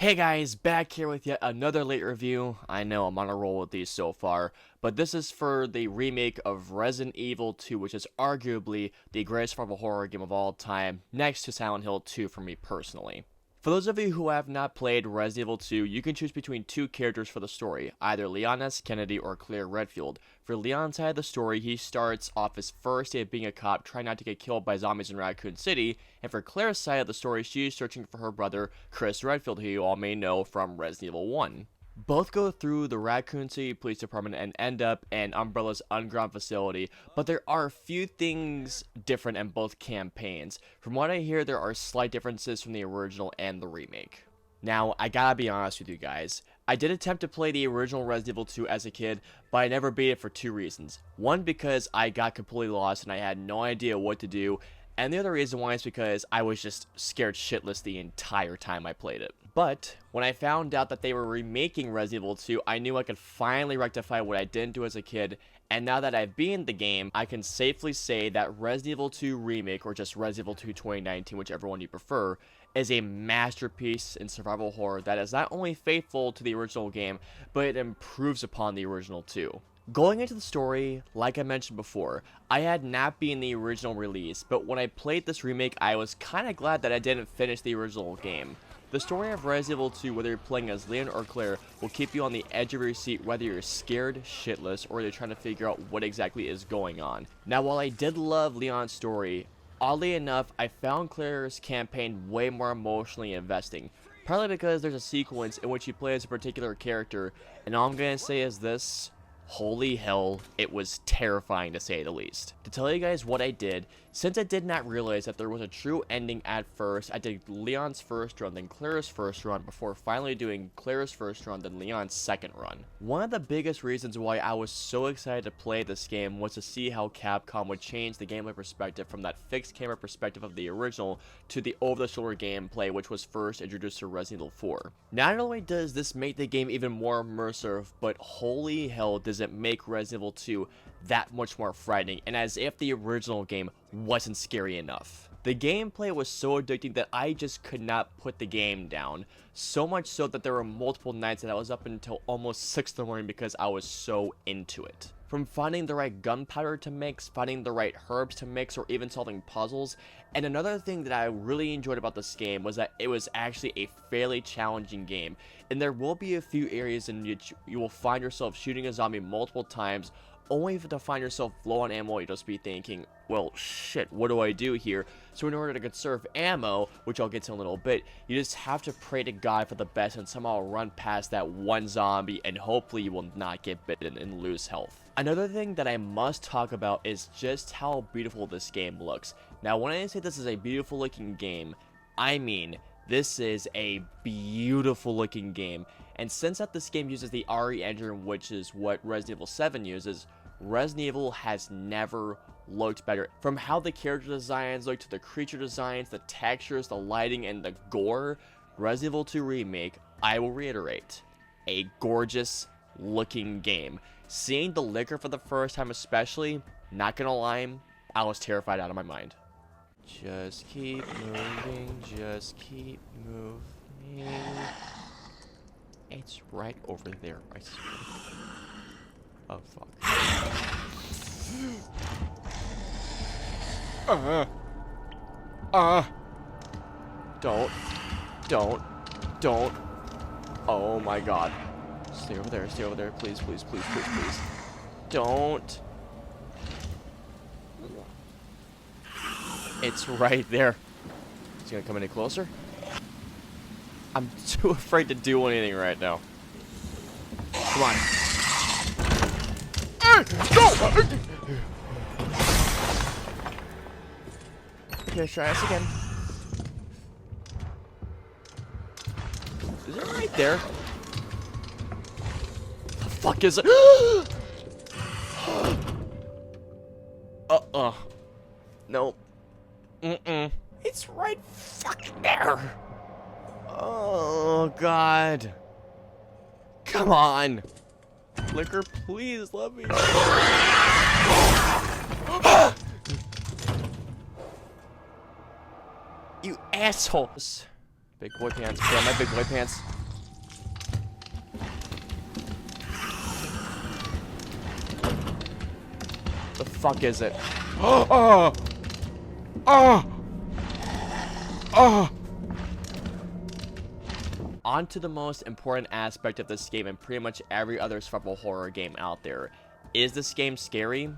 Hey guys, back here with yet another late review. I know I'm on a roll with these so far, but this is for the remake of Resident Evil 2, which is arguably the greatest survival horror game of all time, next to Silent Hill 2 for me personally. For those of you who have not played Resident Evil 2, you can choose between two characters for the story, either Leon S. Kennedy or Claire Redfield. For Leon's side of the story, he starts off his first day of being a cop, trying not to get killed by zombies in Raccoon City, and for Claire's side of the story, she is searching for her brother, Chris Redfield, who you all may know from Resident Evil 1. Both go through the Raccoon City Police Department and end up in Umbrella's underground facility, but there are a few things different in both campaigns. From what I hear, there are slight differences from the original and the remake. Now, I gotta be honest with you guys. I did attempt to play the original Resident Evil 2 as a kid, but I never beat it for two reasons. One, because I got completely lost and I had no idea what to do, and the other reason why is because I was just scared shitless the entire time I played it. But when I found out that they were remaking Resident Evil 2, I knew I could finally rectify what I didn't do as a kid, and now that I've beaten the game, I can safely say that Resident Evil 2 Remake, or just Resident Evil 2 2019, whichever one you prefer, is a masterpiece in survival horror that is not only faithful to the original game, but it improves upon the original too. Going into the story, like I mentioned before, I had not been the original release, but when I played this remake, I was kinda glad that I didn't finish the original game. The story of Resident Evil 2, whether you're playing as Leon or Claire, will keep you on the edge of your seat whether you're scared shitless or you're trying to figure out what exactly is going on. Now, while I did love Leon's story, oddly enough, I found Claire's campaign way more emotionally investing. Partly because there's a sequence in which you play as a particular character, and all I'm gonna say is this: holy hell, it was terrifying to say the least. To tell you guys what I did, since I did not realize that there was a true ending at first, I did Leon's first run, then Claire's first run, before finally doing Claire's first run, then Leon's second run. One of the biggest reasons why I was so excited to play this game was to see how Capcom would change the gameplay perspective from that fixed camera perspective of the original to the over-the-shoulder gameplay which was first introduced to Resident Evil 4. Not only does this make the game even more immersive, but holy hell does it make Resident Evil 2 that much more frightening, and as if the original game wasn't scary enough. The gameplay was so addicting that I just could not put the game down, so much so that there were multiple nights that I was up until almost 6 in the morning because I was so into it. From finding the right gunpowder to mix, finding the right herbs to mix, or even solving puzzles. And another thing that I really enjoyed about this game was that it was actually a fairly challenging game, and there will be a few areas in which you will find yourself shooting a zombie multiple times, only to find yourself low on ammo. You'll just be thinking, well, shit, what do I do here? So in order to conserve ammo, which I'll get to in a little bit, you just have to pray to God for the best and somehow run past that one zombie, and hopefully you will not get bitten and lose health. Another thing that I must talk about is just how beautiful this game looks. Now, when I say this is a beautiful looking game, I mean this is a beautiful looking game. And since that this game uses the RE engine, which is what Resident Evil 7 uses, Resident Evil has never looked better. From how the character designs look to the creature designs, the textures, the lighting, and the gore, Resident Evil 2 Remake, I will reiterate, a gorgeous looking game. Seeing the liquor for the first time especially, not gonna lie, I was terrified out of my mind. Just keep moving, just keep moving. It's right over there, I swear. Oh, fuck. Don't. Oh my god. Stay over there, please, please, please, please, please. Don't. It's right there. Is he gonna come any closer? I'm too afraid to do anything right now. Come on. Go! Okay, try us again. Is it right there? The fuck is it? Nope. It's right fucking there. Oh, God. Come on. Liquor, please let me. You assholes. Big boy pants. Put on my big boy pants. The fuck is it? Oh! Oh! Oh! On to the most important aspect of this game and pretty much every other survival horror game out there. Is this game scary?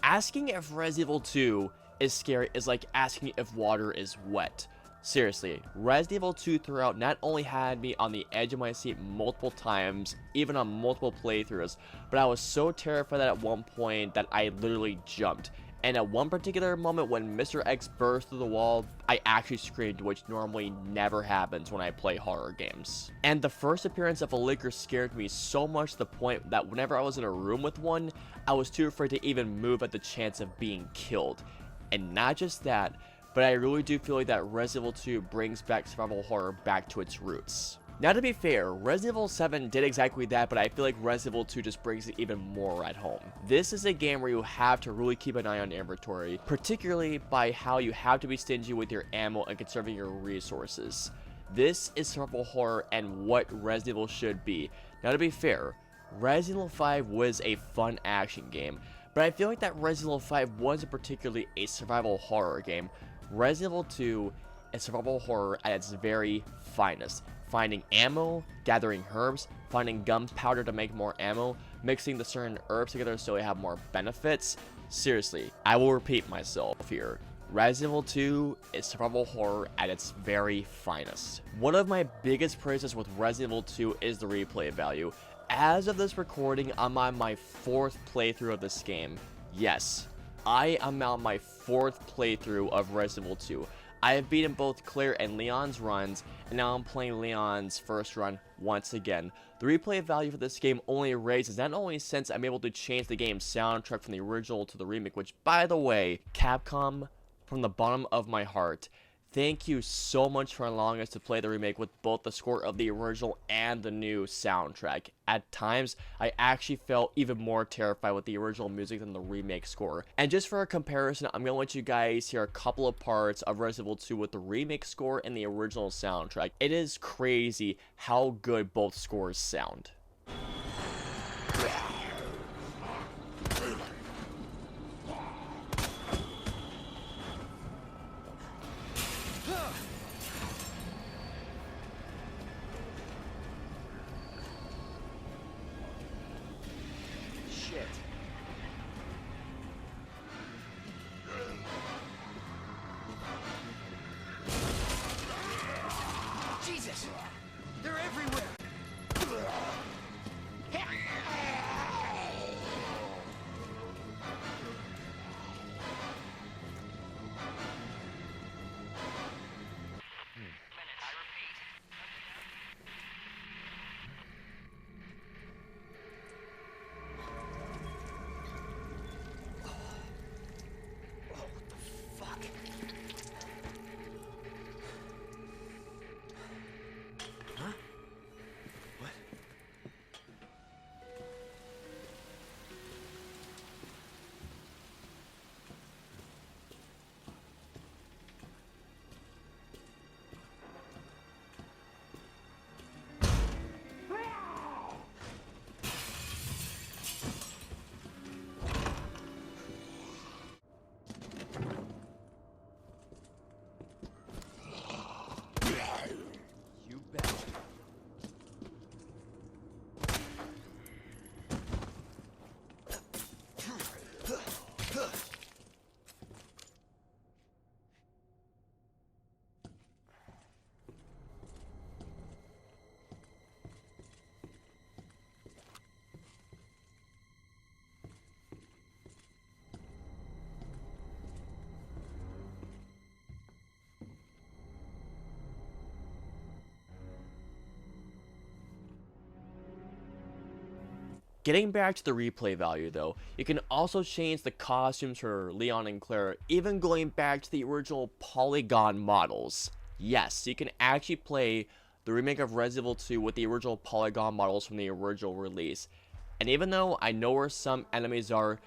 Asking if Resident Evil 2 is scary is like asking if water is wet. Seriously, Resident Evil 2 throughout not only had me on the edge of my seat multiple times, even on multiple playthroughs, but I was so terrified at one point that I literally jumped. And at one particular moment when Mr. X burst through the wall, I actually screamed, which normally never happens when I play horror games. And the first appearance of a licker scared me so much to the point that whenever I was in a room with one, I was too afraid to even move at the chance of being killed. And not just that, but I really do feel like that Resident Evil 2 brings back survival horror back to its roots. Now, to be fair, Resident Evil 7 did exactly that, but I feel like Resident Evil 2 just brings it even more at home. This is a game where you have to really keep an eye on inventory, particularly by how you have to be stingy with your ammo and conserving your resources. This is survival horror and what Resident Evil should be. Now, to be fair, Resident Evil 5 was a fun action game, but I feel like that Resident Evil 5 wasn't particularly a survival horror game. Resident Evil 2 is survival horror at its very finest. Finding ammo, gathering herbs, finding gunpowder to make more ammo, mixing the certain herbs together so they have more benefits. Seriously, I will repeat myself here. Resident Evil 2 is survival horror at its very finest. One of my biggest praises with Resident Evil 2 is the replay value. As of this recording, I'm on my 4th playthrough of this game. Yes, I am on my 4th playthrough of Resident Evil 2. I have beaten both Claire and Leon's runs, and now I'm playing Leon's first run once again. The replay value for this game only raises not only since I'm able to change the game's soundtrack from the original to the remake, which, by the way, Capcom, from the bottom of my heart, thank you so much for allowing us to play the remake with both the score of the original and the new soundtrack. At times, I actually felt even more terrified with the original music than the remake score. And just for a comparison, I'm going to let you guys hear a couple of parts of Resident Evil 2 with the remake score and the original soundtrack. It is crazy how good both scores sound. Jesus! They're everywhere! Getting back to the replay value though, you can also change the costumes for Leon and Claire, even going back to the original polygon models. Yes, you can actually play the remake of Resident Evil 2 with the original polygon models from the original release. And even though I know where some enemies are,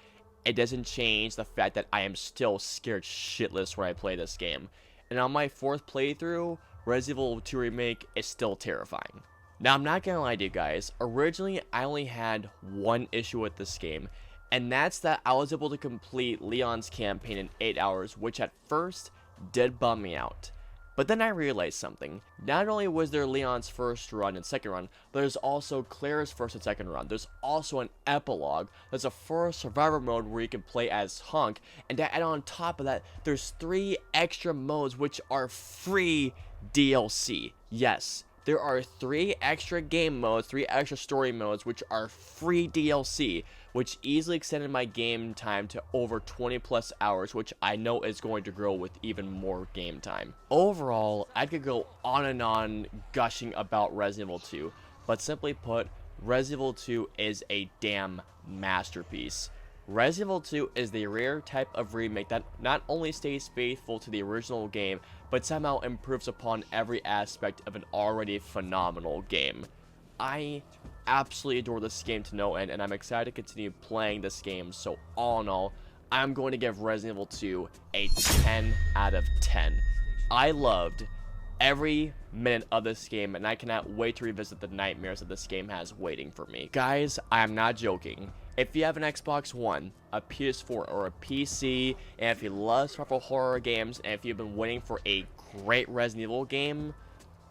it doesn't change the fact that I am still scared shitless when I play this game. And on my 4th playthrough, Resident Evil 2 Remake is still terrifying. Now, I'm not gonna lie to you guys, originally I only had one issue with this game, and that's that I was able to complete Leon's campaign in 8 hours, which at first did bum me out. But then I realized something. Not only was there Leon's first run and second run, but there's also Claire's first and second run. There's also an epilogue. There's a first survivor mode where you can play as Hunk. And on top of that, there's 3 extra modes which are free DLC. Yes, there are 3 extra game modes, 3 extra story modes, which are free DLC, which easily extended my game time to over 20 plus hours, which I know is going to grow with even more game time. Overall, I could go on and on gushing about Resident Evil 2, but simply put, Resident Evil 2 is a damn masterpiece. Resident Evil 2 is the rare type of remake that not only stays faithful to the original game, but somehow improves upon every aspect of an already phenomenal game. I absolutely adore this game to no end, and I'm excited to continue playing this game, so all in all, I'm going to give Resident Evil 2 a 10 out of 10. I loved every minute of this game, and I cannot wait to revisit the nightmares that this game has waiting for me. Guys, I'm not joking. If you have an Xbox One, a PS4, or a PC, and if you love survival horror games, and if you've been waiting for a great Resident Evil game,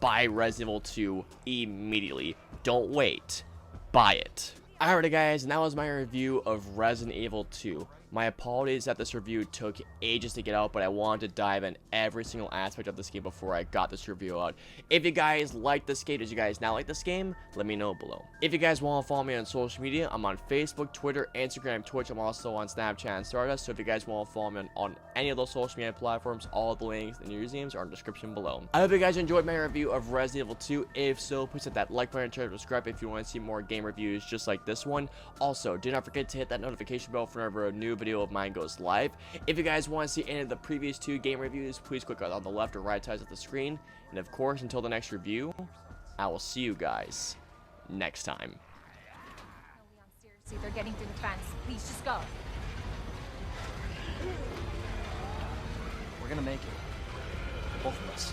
buy Resident Evil 2 immediately. Don't wait. Buy it. Alrighty guys, and that was my review of Resident Evil 2. My apologies that this review took ages to get out, but I wanted to dive in every single aspect of this game before I got this review out. If you guys like this game, did you guys not like this game? Let me know below. If you guys want to follow me on social media, I'm on Facebook, Twitter, Instagram, Twitch. I'm also on Snapchat and Stardust, so if you guys want to follow me on any of those social media platforms, all the links and usernames are in the description below. I hope you guys enjoyed my review of Resident Evil 2. If so, please hit that like button and subscribe if you want to see more game reviews just like this one. Also, do not forget to hit that notification bell for whenever a new video of mine goes live. If you guys want to see any of the previous 2 game reviews, please click on the left or right sides of the screen. And of course, until the next review, I will see you guys next time. No, Leon, seriously, they're getting through the fence. Please, just go. We're gonna make it. Both of us.